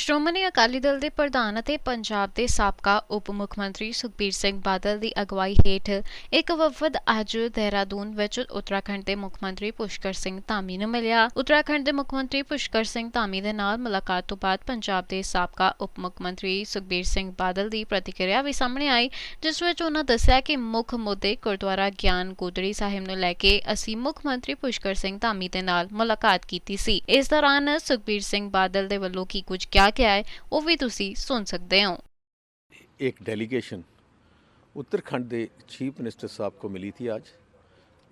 ਸ਼੍ਰੋਮਣੀ ਅਕਾਲੀ ਦਲ ਦੇ ਪ੍ਰਧਾਨ ਅਤੇ ਪੰਜਾਬ ਦੇ ਸਾਬਕਾ ਉਪ ਮੁੱਖ ਮੰਤਰੀ ਸੁਖਬੀਰ ਸਿੰਘ ਬਾਦਲ ਦੀ ਅਗਵਾਈ ਹੇਠ ਇੱਕ ਵਫਦ ਅੱਜ ਦੇਹਰਾਦੂਨ ਵਿੱਚ ਉੱਤਰਾਖੰਡ ਦੇ ਮੁੱਖ ਮੰਤਰੀ ਪੁਸ਼ਕਰ ਸਿੰਘ ਧਾਮੀ ਨੂੰ ਮਿਲਿਆ। ਉੱਤਰਾਖੰਡ ਦੇ ਮੁੱਖ ਮੰਤਰੀ ਪੁਸ਼ਕਰ ਸਿੰਘ ਧਾਮੀ ਦੇ ਨਾਲ ਮੁਲਾਕਾਤ ਤੋਂ ਬਾਅਦ ਪੰਜਾਬ ਦੇ ਸਾਬਕਾ ਉਪ ਮੁੱਖ ਮੰਤਰੀ ਸੁਖਬੀਰ ਸਿੰਘ ਬਾਦਲ ਦੀ ਪ੍ਰਤੀਕਿਰਿਆ ਵੀ ਸਾਹਮਣੇ ਆਈ, ਜਿਸ ਵਿੱਚ ਉਹਨਾਂ ਦੱਸਿਆ ਕਿ ਮੁੱਖ ਮੁੱਦੇ ਗੁਰਦੁਆਰਾ ਗਿਆਨ ਗੋਦੜੀ ਸਾਹਿਬ ਨੂੰ ਲੈ ਕੇ ਅਸੀਂ ਮੁੱਖ ਮੰਤਰੀ ਪੁਸ਼ਕਰ ਸਿੰਘ ਧਾਮੀ ਦੇ ਨਾਲ ਮੁਲਾਕਾਤ ਕੀਤੀ ਸੀ। ਇਸ ਦੌਰਾਨ ਸੁਖਬੀਰ ਸਿੰਘ ਬਾਦਲ ਦੇ ਵੱਲੋਂ ਕੀ ਕੁਝ क्या है वो भी तुसी सुन सकते हो। एक डेलीगेशन उत्तराखंड के चीफ मिनिस्टर साहब को मिली थी आज,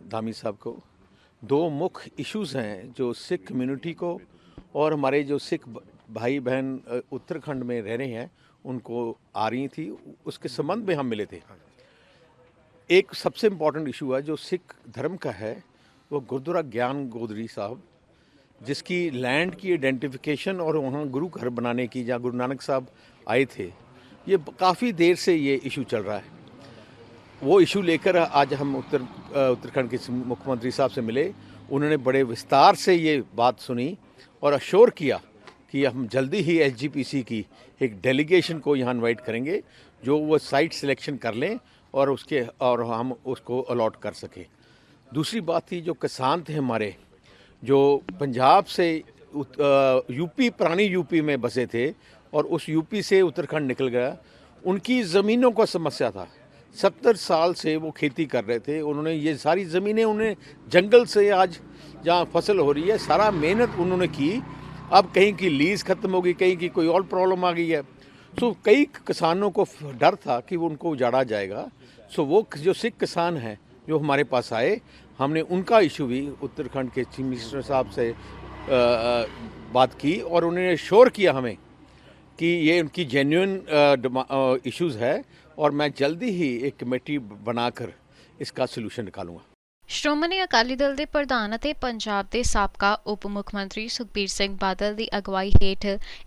धामी साहब को। दो मुख्य इश्यूज़ हैं जो सिख कम्युनिटी को और हमारे जो सिख भाई बहन उत्तराखंड में रह रहे हैं उनको आ रही थी, उसके संबंध में हम मिले थे। एक सबसे इम्पॉर्टेंट इशू है जो सिख धर्म का है, वो गुरुद्वारा ज्ञान गोदड़ी साहब जिसकी लैंड की आइडेंटिफिकेशन और वहाँ गुरु घर बनाने की, जहाँ गुरु नानक साहब आए थे, ये काफ़ी देर से ये इशू चल रहा है। वो इशू लेकर आज हम उत्तराखंड के मुख्यमंत्री साहब से मिले। उन्होंने बड़े विस्तार से ये बात सुनी और अश्योर किया कि हम जल्दी ही SGPC की एक डेलीगेशन को यहाँ इन्वाइट करेंगे जो वो साइट सिलेक्शन कर लें और हम उसको अलॉट कर सकें। दूसरी बात थी जो किसान थे हमारे, जो पंजाब से यूपी पुरानी यूपी में बसे थे और उस यूपी से उत्तराखंड निकल गया, उनकी ज़मीनों का समस्या था। 70 साल से वो खेती कर रहे थे, उन्होंने ये सारी ज़मीनें उन्हें जंगल से आज जहाँ फसल हो रही है सारा मेहनत उन्होंने की, अब कहीं की लीज़ ख़त्म हो गई, कहीं की कोई और प्रॉब्लम आ गई है। सो कई किसानों को डर था कि वो उनको उजाड़ा जाएगा। सो वो जो सिख किसान हैं जो हमारे पास आए, हमने उनका इशू भी उत्तराखंड के चीफ मिनिस्टर साहब से बात की और उन्होंने श्योर किया हमें कि ये उनकी जेन्युइन इश्यूज़ है और मैं जल्दी ही एक कमेटी बनाकर इसका सलूशन निकालूंगा। ਸ਼੍ਰੋਮਣੀ ਅਕਾਲੀ ਦਲ ਦੇ ਪ੍ਰਧਾਨ ਅਤੇ ਪੰਜਾਬ ਦੇ ਸਾਬਕਾ ਉਪ ਮੁੱਖ ਮੰਤਰੀ ਸੁਖਬੀਰ ਸਿੰਘ ਬਾਦਲ ਦੀ ਅਗਵਾਈ ਹੇਠ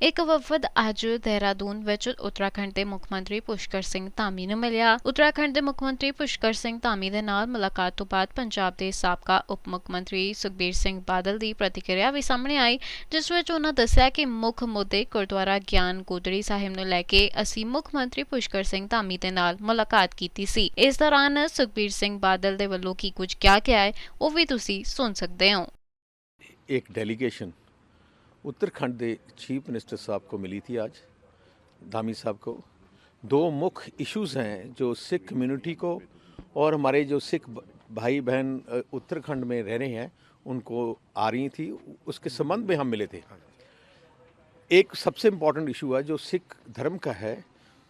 ਇੱਕ ਵਫਦ ਅੱਜ ਦੇਹਰਾਦੂਨ ਵਿੱਚ ਉੱਤਰਾਖੰਡ ਦੇ ਮੁੱਖ ਮੰਤਰੀ ਪੁਸ਼ਕਰ ਸਿੰਘ ਧਾਮੀ ਨੂੰ ਮਿਲਿਆ। ਉੱਤਰਾਖੰਡ ਦੇ ਮੁੱਖ ਮੰਤਰੀ ਪੁਸ਼ਕਰ ਸਿੰਘ ਧਾਮੀ ਦੇ ਨਾਲ ਮੁਲਾਕਾਤ ਤੋਂ ਬਾਅਦ ਪੰਜਾਬ ਦੇ ਸਾਬਕਾ ਉਪ ਮੁੱਖ ਮੰਤਰੀ ਸੁਖਬੀਰ ਸਿੰਘ ਬਾਦਲ ਦੀ ਪ੍ਰਤੀਕਿਰਿਆ ਵੀ ਸਾਹਮਣੇ ਆਈ, ਜਿਸ ਵਿੱਚ ਉਹਨਾਂ ਦੱਸਿਆ ਕਿ ਮੁੱਖ ਮੁੱਦੇ ਗੁਰਦੁਆਰਾ ਗਿਆਨ ਗੋਦੜੀ ਸਾਹਿਬ ਨੂੰ ਲੈ ਕੇ ਅਸੀਂ ਮੁੱਖ ਮੰਤਰੀ ਪੁਸ਼ਕਰ ਸਿੰਘ ਧਾਮੀ ਦੇ ਨਾਲ ਮੁਲਾਕਾਤ ਕੀਤੀ ਸੀ। ਇਸ ਦੌਰਾਨ ਸੁਖਬੀਰ ਸਿੰਘ ਬਾਦਲ ਦੇ ਵੱਲੋਂ ਕੀ ਕੁਝ क्या है वो भी तुसी सुन सकते हो। एक डेलीगेशन उत्तराखंड के चीफ मिनिस्टर साहब को मिली थी आज, धामी साहब को। दो मुख्य इश्यूज़ हैं जो सिख कम्युनिटी को और हमारे जो सिख भाई बहन उत्तराखंड में रह रहे हैं उनको आ रही थी, उसके संबंध में हम मिले थे। एक सबसे इम्पॉर्टेंट इशू है जो सिख धर्म का है,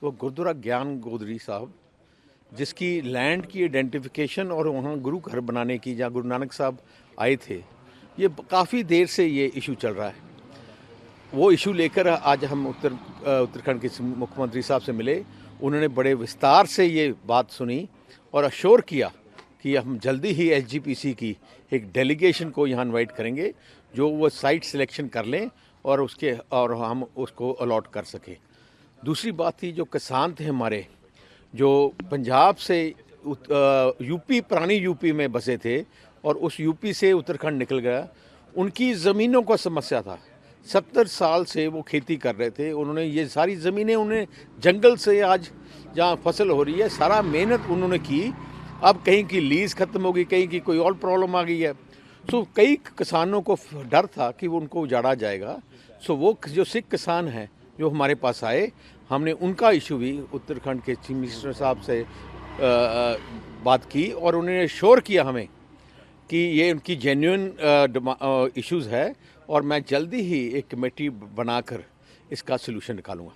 वो गुरुद्वारा ज्ञान गोदड़ी साहब जिसकी लैंड की आइडेंटिफिकेशन और वहाँ गुरु घर बनाने की, जहाँ गुरु नानक साहब आए थे, ये काफ़ी देर से ये इशू चल रहा है। वो इशू लेकर आज हम उत्तराखंड के मुख्यमंत्री साहब से मिले। उन्होंने बड़े विस्तार से ये बात सुनी और अश्योर किया कि हम जल्दी ही SGPC की एक डेलीगेशन को यहाँ इन्वाइट करेंगे जो वो साइट सिलेक्शन कर लें और हम उसको अलॉट कर सकें। दूसरी बात थी जो किसान थे हमारे, जो पंजाब से यूपी पुरानी यूपी में बसे थे और उस यूपी से उत्तराखंड निकल गया, उनकी ज़मीनों का समस्या था। 70 साल से वो खेती कर रहे थे, उन्होंने ये सारी ज़मीनें उन्हें जंगल से आज जहाँ फसल हो रही है सारा मेहनत उन्होंने की, अब कहीं की लीज़ ख़त्म हो गई, कहीं की कोई और प्रॉब्लम आ गई है। सो कई किसानों को डर था कि वो उनको उजाड़ा जाएगा। सो वो जो सिख किसान हैं जो हमारे पास आए, हमने उनका इशू भी उत्तराखंड के चीफ मिनिस्टर साहब से बात की और उन्होंने श्योर किया हमें कि ये उनकी जेन्युइन इश्यूज़ है और मैं जल्दी ही एक कमेटी बनाकर इसका सलूशन निकालूंगा।